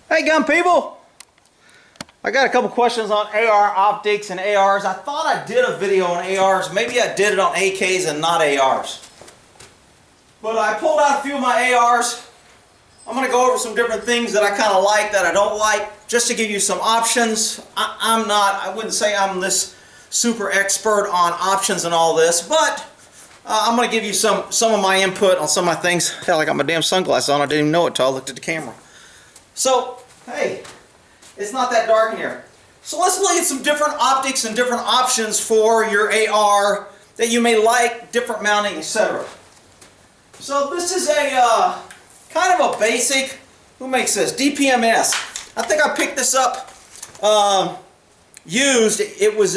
Hey gun people! I got a couple questions on AR optics and ARs. I thought I did a video on ARs. Maybe I did it on AKs and not ARs. But I pulled out a few of my ARs. I'm going to go over some different things that I kind of like, that I don't like, just to give you some options. I wouldn't say I'm this super expert on options and all this, but I'm going to give you some of my input on some of my things. Hell, I got my damn sunglasses on. I didn't even know it until I looked at the camera. So, hey, it's not that dark in here. So let's look at some different optics and different options for your AR that you may like, different mounting, etc. So this is a kind of a basic, who makes this? DPMS. I think I picked this up used. It was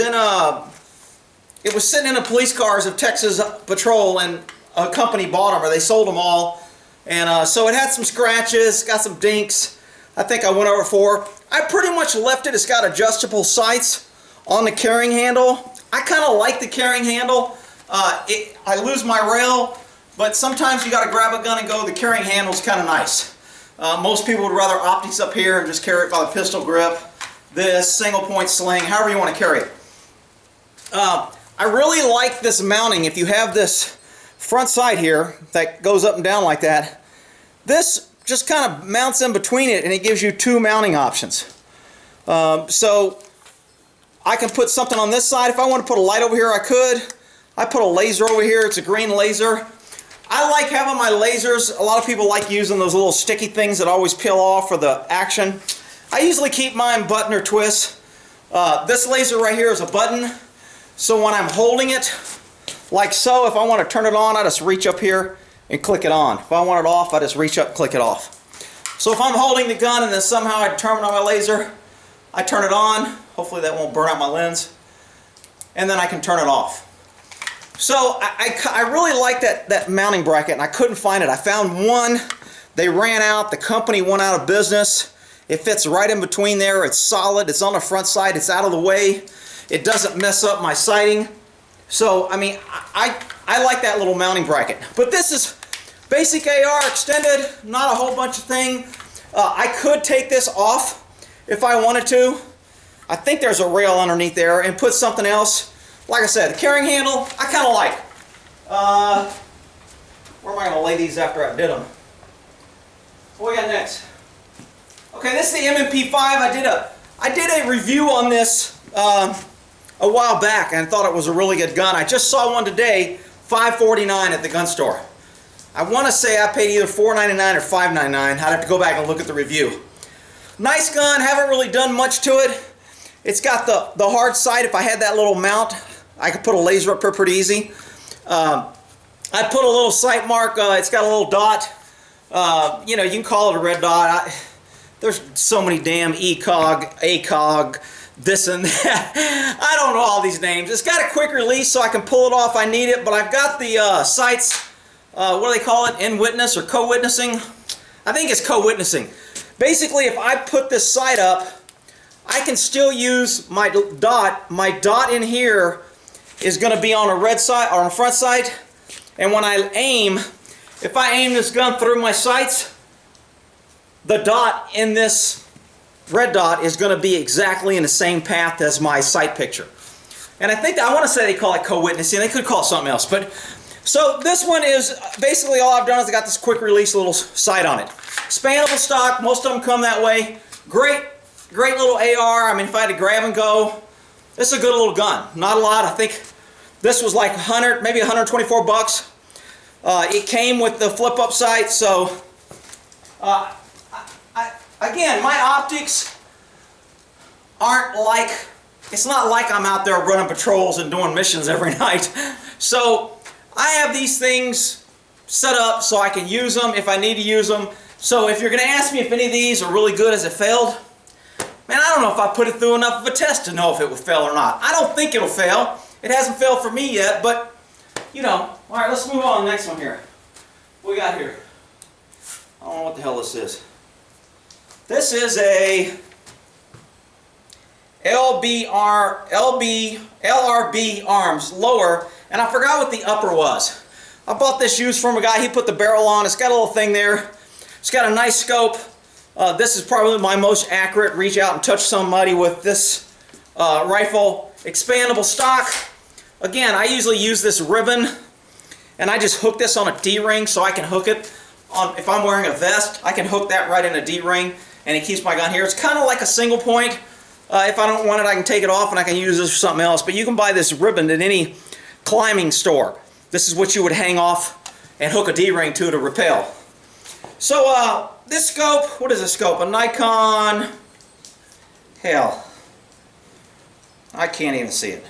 sitting in the police cars of Texas Patrol, and a company bought them, or they sold them all. And so it had some scratches, got some dinks. I think I went over for. I pretty much left it. It's got adjustable sights on the carrying handle. I kind of like the carrying handle. I lose my rail, but sometimes you got to grab a gun and go. The carrying handle's kind of nice. Most people would rather optics up here and just carry it by the pistol grip. This single point sling, however you want to carry it. I really like this mounting. If you have this front sight here that goes up and down like that, this just kind of mounts in between it, and it gives you two mounting options. So I can put something on this side. If I want to put a light over here, I could. I put a laser over here. It's a green laser. I like having my lasers. A lot of people like using those little sticky things that always peel off for the action. I usually keep mine button or twist. This laser right here is a button. So when I'm holding it, like so, if I want to turn it on, I just reach up here and click it on. If I want it off, I just reach up and click it off. So if I'm holding the gun and then somehow I turn on my laser, I turn it on. Hopefully that won't burn out my lens. And then I can turn it off. So I really like that mounting bracket, and I couldn't find it. I found one. They ran out. The company went out of business. It fits right in between there. It's solid. It's on the front side. It's out of the way. It doesn't mess up my sighting. So, I mean, I like that little mounting bracket. But this is basic AR extended, not a whole bunch of thing. I could take this off if I wanted to. I think there's a rail underneath there, and put something else. Like I said, the carrying handle, I kind of like. Where am I going to lay these after I did them? What we got next? Okay, this is the M&P5. I did a review on this a while back, and I thought it was a really good gun. I just saw one today, $5.49 at the gun store. I want to say I paid either $4.99 or $5.99. I'd have to go back and look at the review. Nice gun. Haven't really done much to it. It's got the hard sight. If I had that little mount, I could put a laser up here pretty easy. I put a little sight mark. It's got a little dot. You know, you can call it a red dot. There's so many damn ECOG, ACOG, this and that. I don't know all these names. It's got a quick release, so I can pull it off if I need it. But I've got the sights, what do they call it? In witness or co-witnessing? I think it's co-witnessing. Basically, if I put this sight up, I can still use my dot. My dot in here is going to be on a red sight or on a front sight. And when I aim, if I aim this gun through my sights, the dot in this red dot is going to be exactly in the same path as my sight picture. And I want to say they call it co-witnessing. They could call it something else. But so this one is basically all I've done is I got this quick release little sight on it. Expandable stock. Most of them come that way. Great little AR. I mean, if I had to grab and go, this is a good little gun. Not a lot. I think this was like 100, maybe 124 bucks. It came with the flip-up sight, so again, my optics aren't like, it's not like I'm out there running patrols and doing missions every night. So I have these things set up so I can use them if I need to use them. So if you're going to ask me if any of these are really good as it failed, man, I don't know if I put it through enough of a test to know if it would fail or not. I don't think it'll fail. It hasn't failed for me yet, but, you know. All right, let's move on to the next one here. What we got here? I don't know what the hell this is. This is a LRB arms lower, and I forgot what the upper was. I bought this used from a guy. He put the barrel on. It's got a little thing there. It's got a nice scope. This is probably my most accurate reach out and touch somebody with this rifle. Expandable stock. Again, I usually use this ribbon, and I just hook this on a D-ring so I can hook it on, if I'm wearing a vest, I can hook that right in a D-ring, and it keeps my gun here. It's kind of like a single point. If I don't want it, I can take it off and I can use this for something else. But you can buy this ribbon at any climbing store. This is what you would hang off and hook a D-ring to rappel. So this scope, what is this scope? A Nikon, hell, I can't even see it.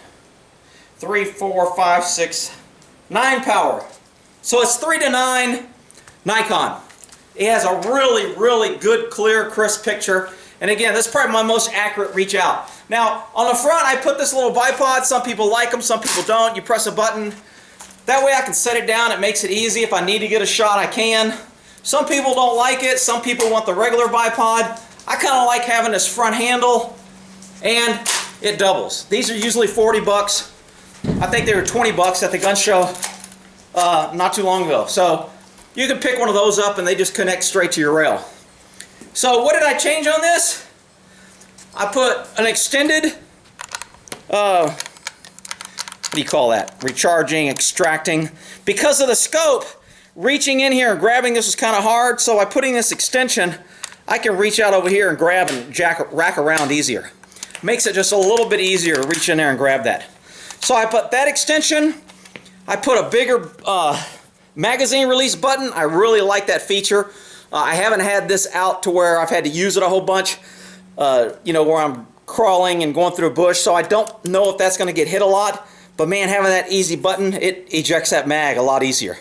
3, 4, 5, 6, 9 power. So it's 3 to 9 Nikon. It has a really, really good, clear, crisp picture. And again, this is probably my most accurate reach out. Now, on the front, I put this little bipod. Some people like them, some people don't. You press a button. That way I can set it down. It makes it easy. If I need to get a shot, I can. Some people don't like it. Some people want the regular bipod. I kind of like having this front handle, and it doubles. These are usually 40 bucks. I think they were 20 bucks at the gun show not too long ago. So you can pick one of those up and they just connect straight to your rail. So what did I change on this? I put an extended, what do you call that? Recharging, extracting. Because of the scope, reaching in here and grabbing this is kind of hard, so by putting this extension, I can reach out over here and grab and rack around easier. Makes it just a little bit easier to reach in there and grab that. So I put that extension, I put a bigger magazine release button. I really like that feature. I haven't had this out to where I've had to use it a whole bunch, you know, where I'm crawling and going through a bush, so I don't know if that's going to get hit a lot, but man, having that easy button, it ejects that mag a lot easier.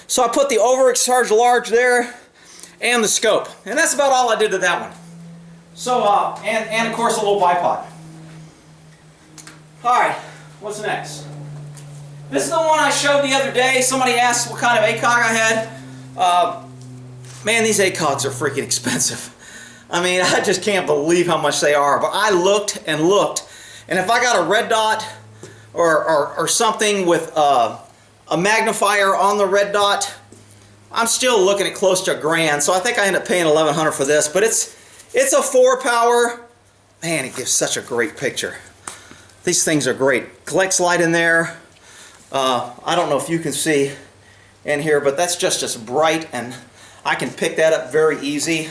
So I put the overcharged large there and the scope, and that's about all I did to that one. So, and of course a little bipod. Alright, what's next? This is the one I showed the other day. Somebody asked what kind of ACOG I had. Man, these ACOGs are freaking expensive. I mean, I just can't believe how much they are. But I looked and looked, and if I got a red dot or something with a magnifier on the red dot, I'm still looking at close to $1,000. So I think I ended up paying $1,100 for this. But it's a 4 power. Man, it gives such a great picture. These things are great. Collects light in there. I don't know if you can see in here, but that's just as bright, and I can pick that up very easy.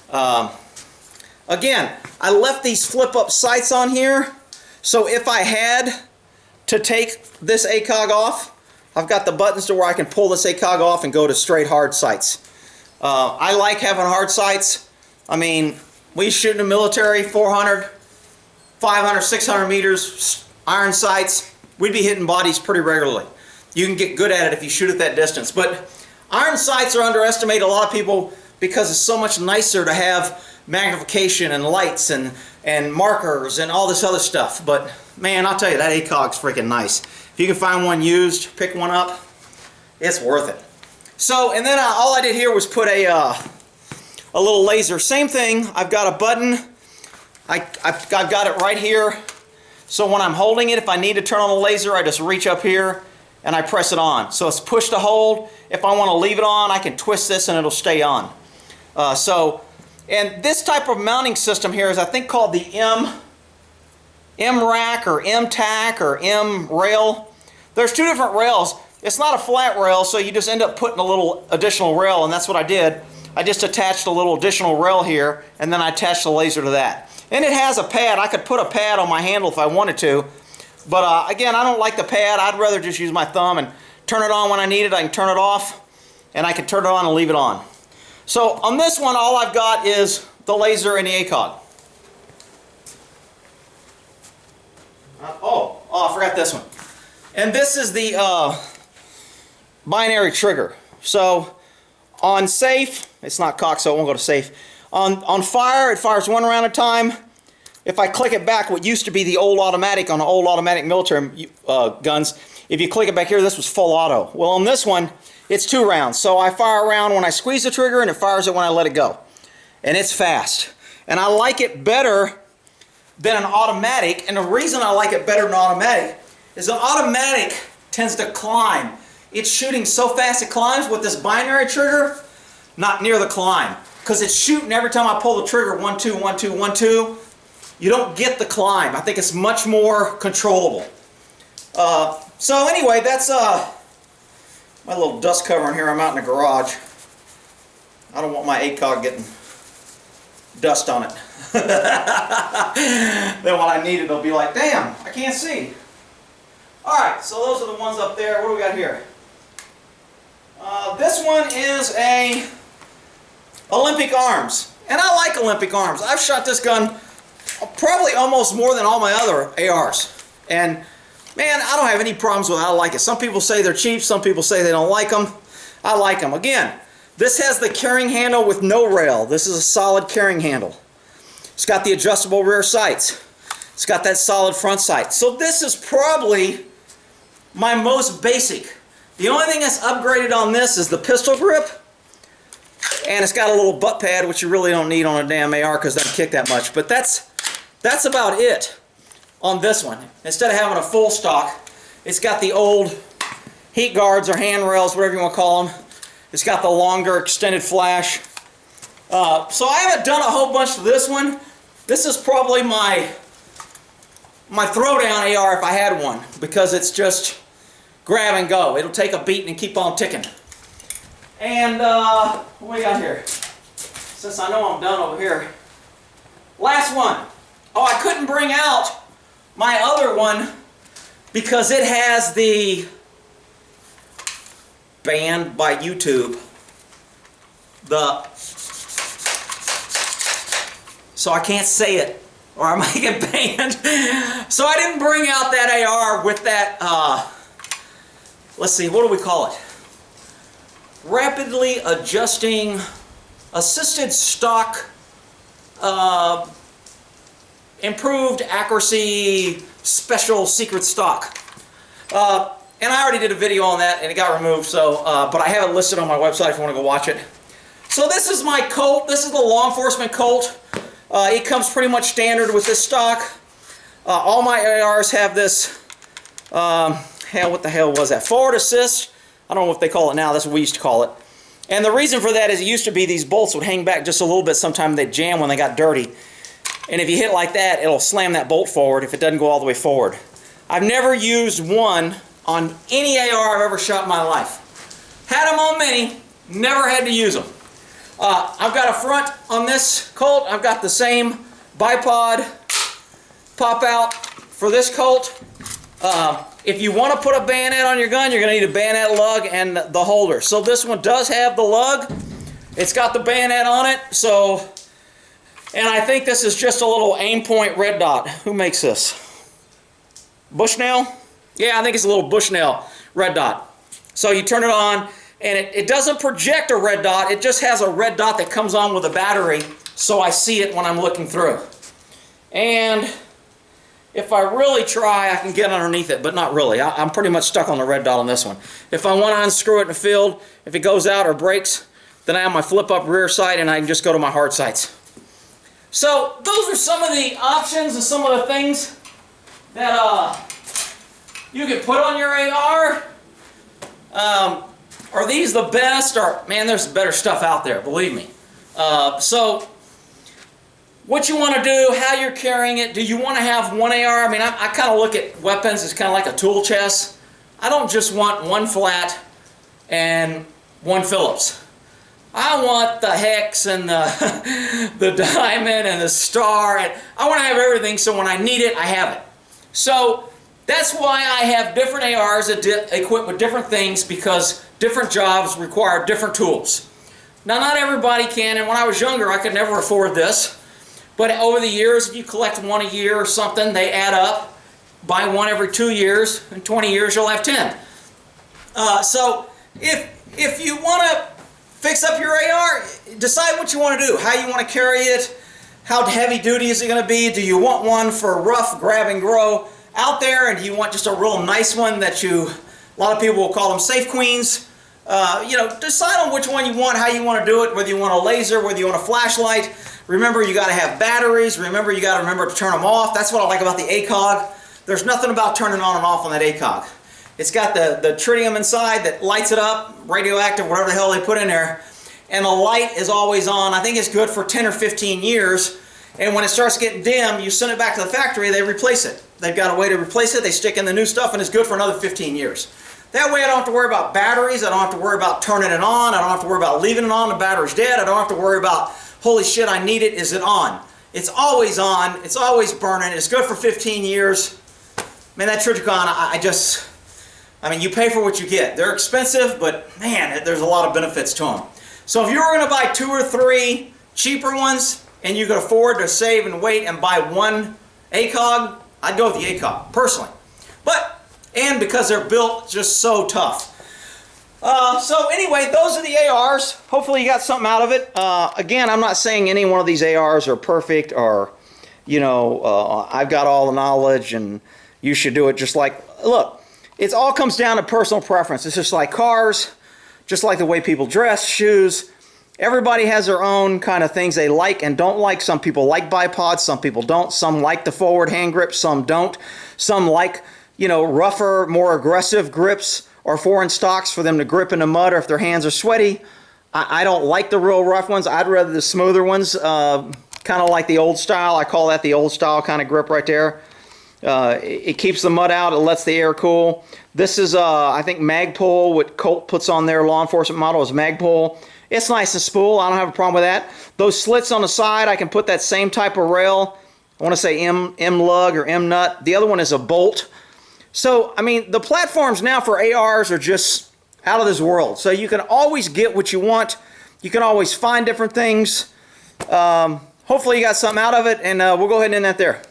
Again, I left these flip-up sights on here, so if I had to take this ACOG off, I've got the buttons to where I can pull this ACOG off and go to straight hard sights. I like having hard sights. I mean, we shoot in the military, 400, 500, 600 meters, iron sights. We'd be hitting bodies pretty regularly. You can get good at it if you shoot at that distance. But iron sights are underestimated a lot of people because it's so much nicer to have magnification and lights and markers and all this other stuff. But man, I'll tell you, that ACOG's freaking nice. If you can find one used, pick one up, it's worth it. So, and then all I did here was put a little laser. Same thing, I've got a button. I've got it right here. So when I'm holding it, if I need to turn on the laser, I just reach up here and I press it on. So it's push to hold. If I want to leave it on, I can twist this and it'll stay on. And this type of mounting system here is, I think, called the M-Rack or M-Tack or M-Rail. There's two different rails. It's not a flat rail, so you just end up putting a little additional rail, and that's what I did. I just attached a little additional rail here, and then I attached the laser to that. And it has a pad. I could put a pad on my handle if I wanted to. But again, I don't like the pad. I'd rather just use my thumb and turn it on when I need it. I can turn it off, and I can turn it on and leave it on. So on this one, all I've got is the laser and the ACOG. Oh, I forgot this one. And this is the binary trigger. So on safe, it's not cocked, so it won't go to safe. On fire, it fires one round at a time. If I click it back, what used to be the old automatic on the old automatic military guns, if you click it back here, this was full auto. Well, on this one, it's 2 rounds. So I fire a round when I squeeze the trigger, and it fires it when I let it go. And it's fast. And I like it better than an automatic. And the reason I like it better than an automatic is an automatic tends to climb. It's shooting so fast it climbs. With this binary trigger, not near the climb. because it's shooting every time I pull the trigger, 1, 2, 1, 2, 1, 2. You don't get the climb. I think it's much more controllable. So anyway, that's my little dust cover in here. I'm out in the garage. I don't want my ACOG getting dust on it. Then when I need it, it'll be like, damn, I can't see. Alright, so those are the ones up there. What do we got here? This one is a Olympic Arms. And I like Olympic Arms. I've shot this gun probably almost more than all my other ARs. And man, I don't have any problems with it. I like it. Some people say they're cheap. Some people say they don't like them. I like them. Again, this has the carrying handle with no rail. This is a solid carrying handle. It's got the adjustable rear sights. It's got that solid front sight. So this is probably my most basic. The only thing that's upgraded on this is the pistol grip. And it's got a little butt pad, which you really don't need on a damn AR because it doesn't kick that much. But that's about it on this one. Instead of having a full stock, it's got the old heat guards or handrails, whatever you want to call them. It's got the longer extended flash. So I haven't done a whole bunch to this one. This is probably my throwdown AR if I had one, because it's just grab and go. It'll take a beat and keep on ticking. And what we got here? Since I know I'm done over here. Last one. Oh, I couldn't bring out my other one because it has the banned by YouTube. So I can't say it or I might get banned. So I didn't bring out that AR with that, let's see, what do we call it? Rapidly adjusting assisted stock improved accuracy special secret stock. And I already did a video on that and it got removed, so but I have it listed on my website if you want to go watch it. So this is my Colt. This is the law enforcement Colt. It comes pretty much standard with this stock. All my ARs have this, hell, what the hell was that? Forward assist. I don't know what they call it now. That's what we used to call it. And the reason for that is it used to be these bolts would hang back just a little bit. Sometimes they'd jam when they got dirty. And if you hit like that, it'll slam that bolt forward if it doesn't go all the way forward. I've never used one on any AR I've ever shot in my life. Had them on many, never had to use them. I've got a front on this Colt. I've got the same bipod pop out for this Colt. If you want to put a bayonet on your gun, you're going to need a bayonet lug and the holder. So this one does have the lug. It's got the bayonet on it. So, and I think this is just a little aim point red dot. Who makes this? Bushnell? Yeah, I think it's a little Bushnell red dot. So you turn it on, and it doesn't project a red dot. It just has a red dot that comes on with a battery, so I see it when I'm looking through. And if I really try, I can get underneath it, but not really. I'm pretty much stuck on the red dot on this one. If I want to unscrew it in the field, if it goes out or breaks, then I have my flip-up rear sight, and I can just go to my hard sights. So those are some of the options and some of the things that you can put on your AR. Are these the best? Or man, there's better stuff out there, believe me. So what you want to do, how you're carrying it, do you want to have one AR? I mean, I kind of look at weapons as kind of like a tool chest. I don't just want one flat and one Phillips. I want the hex and the diamond and the star. And I want to have everything so when I need it, I have it. So that's why I have different ARs that equipped with different things, because different jobs require different tools. Now, not everybody can, and when I was younger, I could never afford this. But over the years, if you collect one a year or something, they add up. Buy one every 2 years. In 20 years, you'll have 10. So if you want to fix up your AR, decide what you want to do, how you want to carry it, how heavy duty is it going to be, do you want one for rough grab and go out there, and do you want just a real nice one that a lot of people will call them safe queens. You know, decide on which one you want, how you want to do it, whether you want a laser, whether you want a flashlight. Remember, you got to have batteries. Remember, you got to remember to turn them off. That's what I like about the ACOG. There's nothing about turning on and off on that ACOG. It's got the tritium inside that lights it up, radioactive, whatever the hell they put in there. and the light is always on. I think it's good for 10 or 15 years. And when it starts getting dim, you send it back to the factory, they replace it. They've got a way to replace it, they stick in the new stuff, and it's good for another 15 years. That way I don't have to worry about batteries, I don't have to worry about turning it on, I don't have to worry about leaving it on, the battery's dead, I don't have to worry about, holy shit, I need it, is it on? It's always on, it's always burning, it's good for 15 years. Man, that Trijicon, I mean, you pay for what you get. They're expensive, but man, there's a lot of benefits to them. So if you were going to buy 2 or 3 cheaper ones, and you could afford to save and wait and buy one ACOG, I'd go with the ACOG, personally. And because they're built just so tough. So anyway, those are the ARs. Hopefully you got something out of it. Again, I'm not saying any one of these ARs are perfect or, you know, I've got all the knowledge and you should do it just like, look, it all comes down to personal preference. It's just like cars, just like the way people dress, shoes. Everybody has their own kind of things they like and don't like. Some people like bipods, some people don't. Some like the forward hand grip, some don't. Some like, you know, rougher, more aggressive grips or foreign stocks for them to grip in the mud or if their hands are sweaty. I don't like the real rough ones. I'd rather the smoother ones, kind of like the old style. I call that the old style kind of grip right there. It keeps the mud out, it lets the air cool. This is, I think, Magpul, what Colt puts on their law enforcement model is Magpul. It's nice and spool, I don't have a problem with that. Those slits on the side, I can put that same type of rail. I want to say M-lug or M-nut. The other one is a bolt. So, I mean, the platforms now for ARs are just out of this world. So you can always get what you want. You can always find different things. Hopefully you got something out of it, and we'll go ahead and end that there.